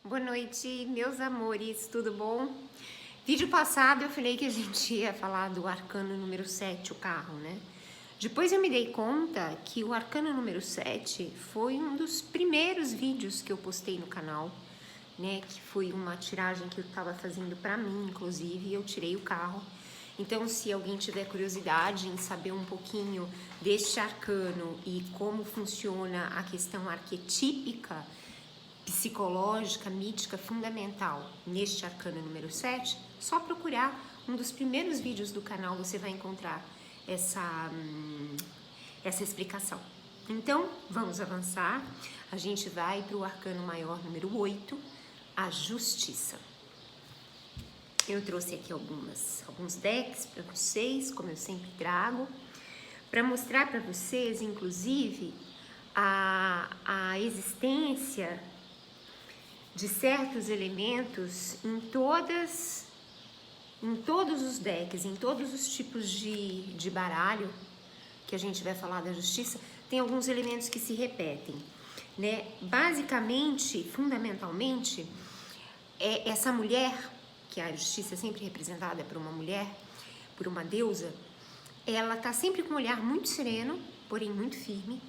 Boa noite, meus amores, tudo bom? Vídeo passado eu falei que a gente ia falar do arcano número 7, o carro, né? Depois eu me dei conta que o arcano número 7 foi um dos primeiros vídeos que eu postei no canal, né? Que foi uma tiragem que eu tava fazendo pra mim, inclusive, e eu tirei o carro. Então, se alguém tiver curiosidade em saber um pouquinho deste arcano e como funciona a questão arquetípica, psicológica, mítica, fundamental neste arcano número 7, só procurar um dos primeiros vídeos do canal, você vai encontrar essa explicação. Então, vamos avançar. A gente vai para o arcano maior número 8, a justiça. Eu trouxe aqui alguns decks para vocês, como eu sempre trago, para mostrar para vocês, inclusive, a existência de certos elementos em todos os decks, em todos os tipos de baralho que a gente vai falar da justiça, tem alguns elementos que se repetem, né? Basicamente, fundamentalmente, essa mulher, que a justiça é sempre representada por uma mulher, por uma deusa, ela tá sempre com um olhar muito sereno, porém muito firme,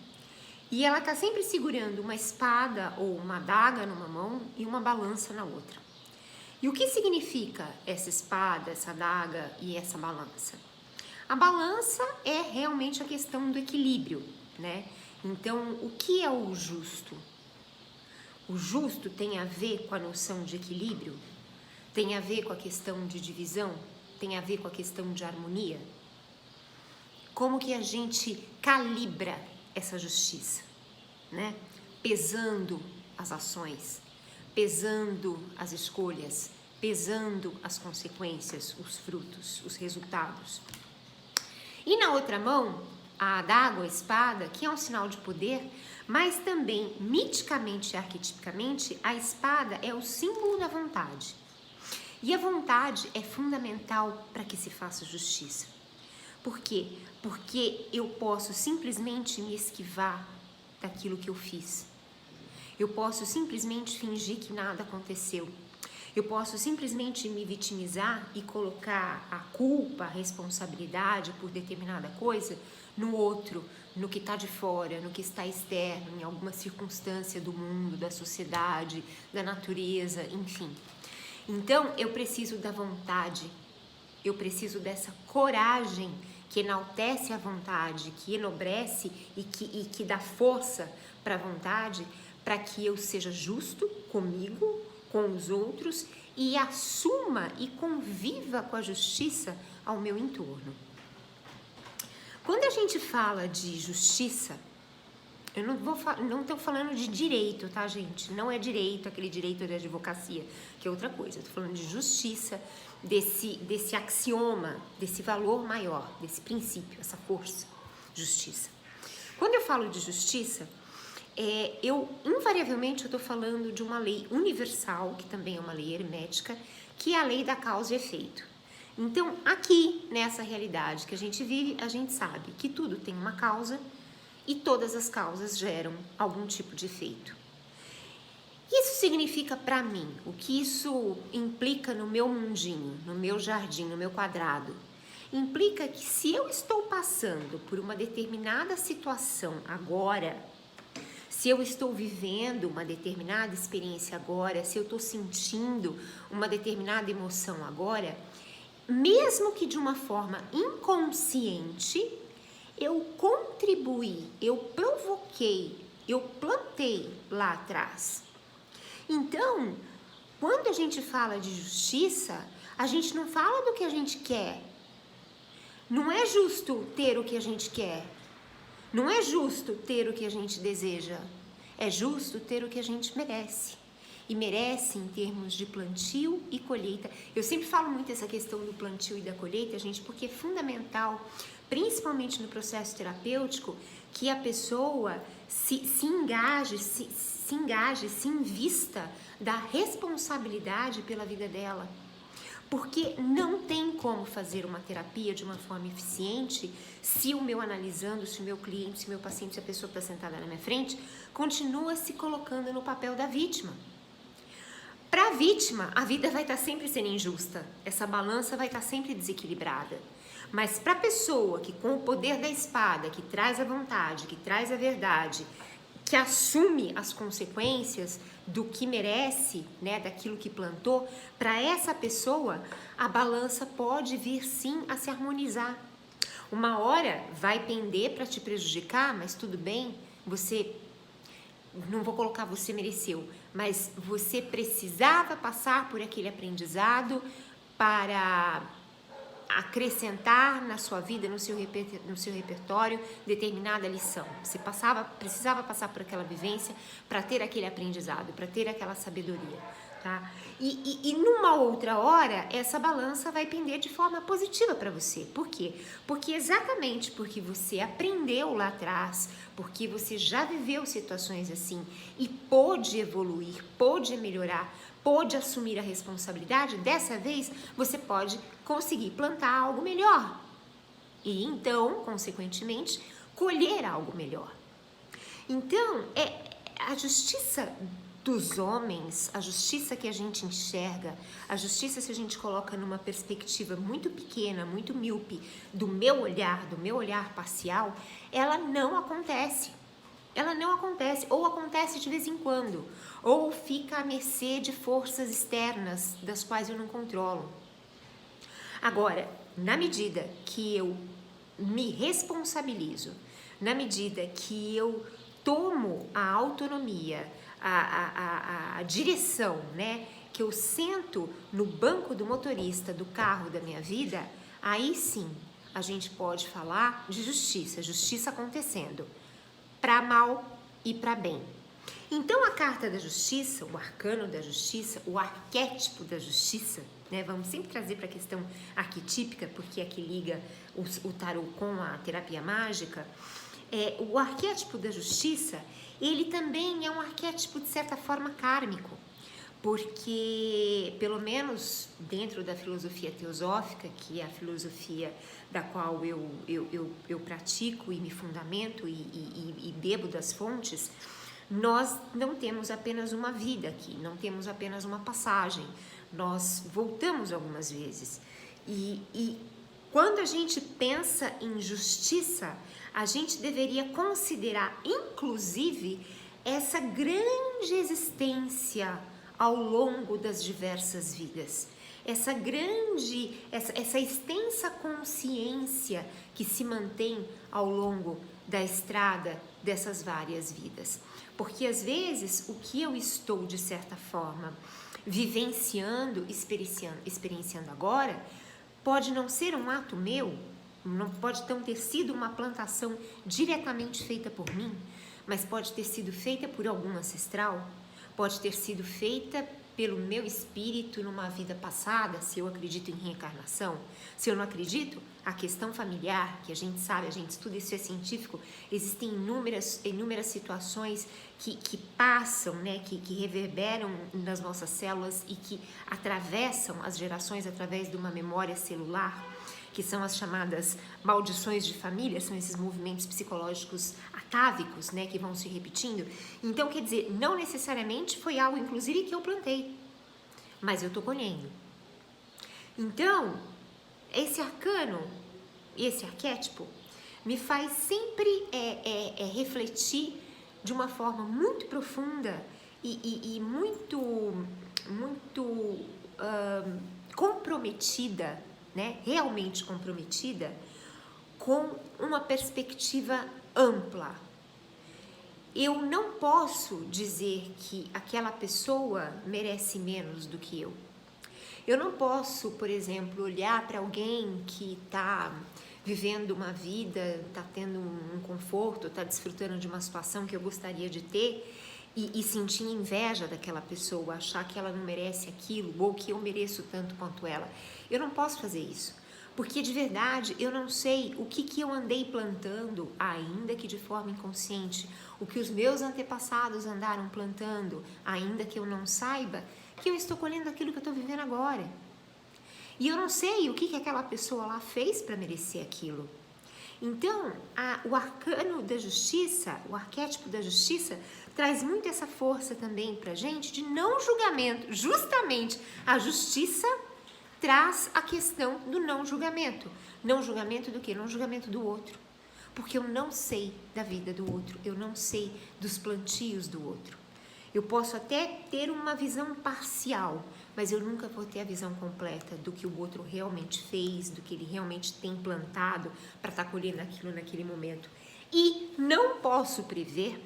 e ela tá sempre segurando uma espada ou uma adaga numa mão e uma balança na outra. E o que significa essa espada, essa adaga e essa balança? A balança é realmente a questão do equilíbrio, né? Então, o que é o justo? O justo tem a ver com a noção de equilíbrio? Tem a ver com a questão de divisão? Tem a ver com a questão de harmonia? Como que a gente calibra essa justiça, né? Pesando as ações, pesando as escolhas, pesando as consequências, os frutos, os resultados. E na outra mão, a adaga, a espada, que é um sinal de poder, mas também, miticamente e arquetipicamente, a espada é o símbolo da vontade. E a vontade é fundamental para que se faça justiça. Por quê? Porque eu posso simplesmente me esquivar daquilo que eu fiz. Eu posso simplesmente fingir que nada aconteceu. Eu posso simplesmente me vitimizar e colocar a culpa, a responsabilidade por determinada coisa no outro, no que está de fora, no que está externo, em alguma circunstância do mundo, da sociedade, da natureza, enfim. Então, eu preciso da vontade, eu preciso dessa coragem que enaltece a vontade, que enobrece e que dá força para a vontade, para que eu seja justo comigo, com os outros e assuma e conviva com a justiça ao meu entorno. Quando a gente fala de justiça, eu não estou falando de direito, tá, gente? Não é direito, aquele direito de advocacia, que é outra coisa. Eu tô falando de justiça, desse axioma, desse valor maior, desse princípio, essa força, justiça. Quando eu falo de justiça, invariavelmente eu estou falando de uma lei universal, que também é uma lei hermética, que é a lei da causa e efeito. Então, aqui, nessa realidade que a gente vive, a gente sabe que tudo tem uma causa e todas as causas geram algum tipo de efeito. Isso significa para mim, o que isso implica no meu mundinho, no meu jardim, no meu quadrado? Implica que se eu estou passando por uma determinada situação agora, se eu estou vivendo uma determinada experiência agora, se eu estou sentindo uma determinada emoção agora, mesmo que de uma forma inconsciente, eu contribuí, eu provoquei, eu plantei lá atrás. Então, quando a gente fala de justiça, a gente não fala do que a gente quer. Não é justo ter o que a gente quer. Não é justo ter o que a gente deseja. É justo ter o que a gente merece. E merece em termos de plantio e colheita. Eu sempre falo muito essa questão do plantio e da colheita, gente, porque é fundamental, principalmente no processo terapêutico, que a pessoa se engaje, se invista da responsabilidade pela vida dela. Porque não tem como fazer uma terapia de uma forma eficiente se o meu analisando, se o meu cliente, se o meu paciente, se a pessoa que está sentada na minha frente, continua se colocando no papel da vítima. a vítima, a vida vai estar sempre sendo injusta, essa balança vai estar sempre desequilibrada. Mas para a pessoa que com o poder da espada, que traz a vontade, que traz a verdade, que assume as consequências do que merece, né, daquilo que plantou, para essa pessoa a balança pode vir sim a se harmonizar. Uma hora vai pender para te prejudicar, mas tudo bem, você, não vou colocar você mereceu, mas você precisava passar por aquele aprendizado para acrescentar na sua vida, no seu repertório, determinada lição. Você precisava passar por aquela vivência para ter aquele aprendizado, para ter aquela sabedoria, tá? E numa outra hora, essa balança vai pender de forma positiva para você. Por quê? Porque exatamente porque você aprendeu lá atrás, porque você já viveu situações assim e pôde evoluir, pôde melhorar, pôde assumir a responsabilidade, dessa vez você pode conseguir plantar algo melhor e então, consequentemente, colher algo melhor. Então, a justiça dos homens, a justiça que a gente enxerga, a justiça se a gente coloca numa perspectiva muito pequena, muito míope, do meu olhar parcial, ela não acontece. Ela não acontece, ou acontece de vez em quando, ou fica à mercê de forças externas das quais eu não controlo. Agora, na medida que eu me responsabilizo, na medida que eu tomo a autonomia, a direção, né, que eu sento no banco do motorista do carro da minha vida, aí sim a gente pode falar de justiça, justiça acontecendo, para mal e para bem. Então a carta da justiça, o arcano da justiça, o arquétipo da justiça, né? Vamos sempre trazer para a questão arquetípica, porque é que liga o tarô com a terapia mágica. O arquétipo da justiça, ele também é um arquétipo de certa forma kármico, porque pelo menos dentro da filosofia teosófica, que é a filosofia da qual eu pratico e me fundamento e bebo das fontes, nós não temos apenas uma vida aqui, não temos apenas uma passagem, nós voltamos algumas vezes. E quando a gente pensa em justiça, a gente deveria considerar, inclusive, essa grande existência ao longo das diversas vidas. Essa extensa consciência que se mantém ao longo da estrada dessas várias vidas. Porque às vezes o que eu estou, de certa forma, vivenciando, experienciando agora, pode não ser um ato meu, não pode não ter sido uma plantação diretamente feita por mim, mas pode ter sido feita por algum ancestral, pode ter sido feita pelo meu espírito numa vida passada, se eu acredito em reencarnação. Se eu não acredito, a questão familiar, que a gente sabe, a gente estuda, isso é científico, existem inúmeras situações que passam, né, que reverberam nas nossas células e que atravessam as gerações através de uma memória celular, que são as chamadas maldições de família, são esses movimentos psicológicos atávicos, né, que vão se repetindo. Então, quer dizer, não necessariamente foi algo, inclusive, que eu plantei, mas eu estou colhendo. Então, esse arcano, esse arquétipo, me faz sempre refletir de uma forma muito profunda e muito comprometida, né? Realmente comprometida com uma perspectiva ampla. Eu não posso dizer que aquela pessoa merece menos do que eu. Eu não posso, por exemplo, olhar para alguém que está vivendo uma vida, está tendo um conforto, está desfrutando de uma situação que eu gostaria de ter e sentir inveja daquela pessoa, achar que ela não merece aquilo ou que eu mereço tanto quanto ela. Eu não posso fazer isso, porque de verdade eu não sei o que eu andei plantando, ainda que de forma inconsciente, o que os meus antepassados andaram plantando, ainda que eu não saiba, que eu estou colhendo aquilo que eu estou vivendo agora. E eu não sei o que aquela pessoa lá fez para merecer aquilo. Então, o arcano da justiça, o arquétipo da justiça, traz muito essa força também pra gente de não julgamento. Justamente a justiça traz a questão do não julgamento. Não julgamento do quê? Não julgamento do outro. Porque eu não sei da vida do outro, eu não sei dos plantios do outro. Eu posso até ter uma visão parcial, mas eu nunca vou ter a visão completa do que o outro realmente fez, do que ele realmente tem plantado para estar colhendo aquilo naquele momento. E não posso prever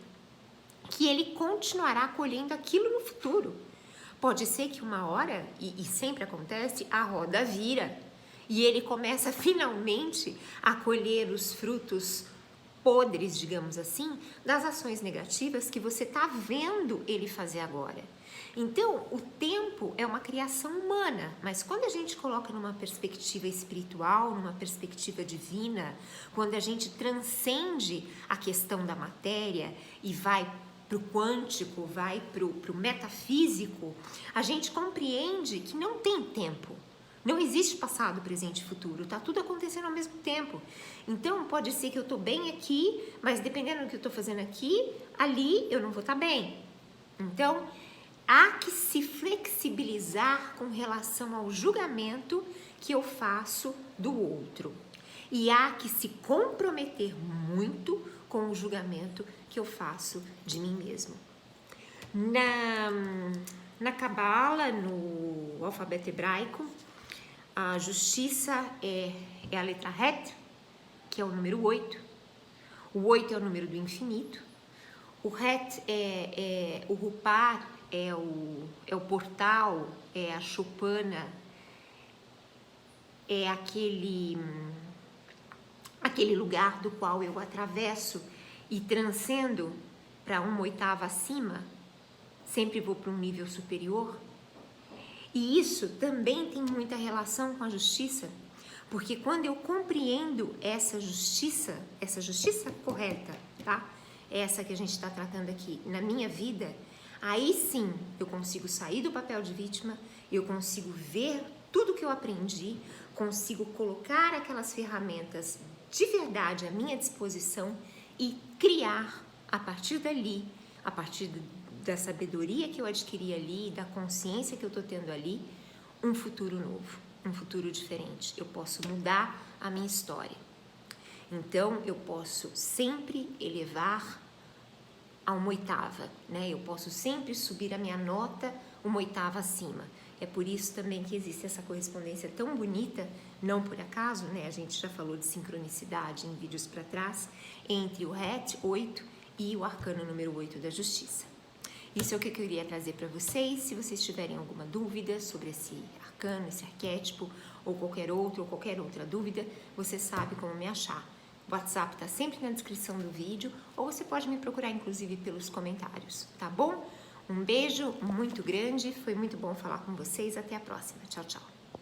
que ele continuará colhendo aquilo no futuro. Pode ser que uma hora, e sempre acontece, a roda vira e ele começa finalmente a colher os frutos podres, digamos assim, das ações negativas que você está vendo ele fazer agora. Então, o tempo é uma criação humana, mas quando a gente coloca numa perspectiva espiritual, numa perspectiva divina, quando a gente transcende a questão da matéria e vai para o quântico, vai para o metafísico, a gente compreende que não tem tempo. Não existe passado, presente e futuro, tá tudo acontecendo ao mesmo tempo. Então, pode ser que eu tô bem aqui, mas dependendo do que eu tô fazendo aqui, ali eu não vou estar bem. Então, há que se flexibilizar com relação ao julgamento que eu faço do outro. E há que se comprometer muito com o julgamento que eu faço de mim mesmo. Na Cabala, no alfabeto hebraico, a justiça é a letra Het, que é o número 8. O 8 é o número do infinito. O Het o Rupar, é o portal, é a choupana, é aquele lugar do qual eu atravesso e transcendo para uma oitava acima, sempre vou para um nível superior. E isso também tem muita relação com a justiça, porque quando eu compreendo essa justiça correta, tá? Essa que a gente está tratando aqui na minha vida, aí sim eu consigo sair do papel de vítima, eu consigo ver tudo que eu aprendi, consigo colocar aquelas ferramentas de verdade à minha disposição e criar a partir dali, a partir da sabedoria que eu adquiri ali, da consciência que eu estou tendo ali, um futuro novo, um futuro diferente. Eu posso mudar a minha história. Então, eu posso sempre elevar a uma oitava, né? Eu posso sempre subir a minha nota uma oitava acima. É por isso também que existe essa correspondência tão bonita, não por acaso, né? A gente já falou de sincronicidade em vídeos para trás, entre o Het 8 e o arcano número 8 da justiça. Isso é o que eu queria trazer para vocês. Se vocês tiverem alguma dúvida sobre esse arcano, esse arquétipo, ou qualquer outra dúvida, você sabe como me achar. O WhatsApp está sempre na descrição do vídeo, ou você pode me procurar, inclusive, pelos comentários, tá bom? Um beijo muito grande, foi muito bom falar com vocês. Até a próxima. Tchau, tchau.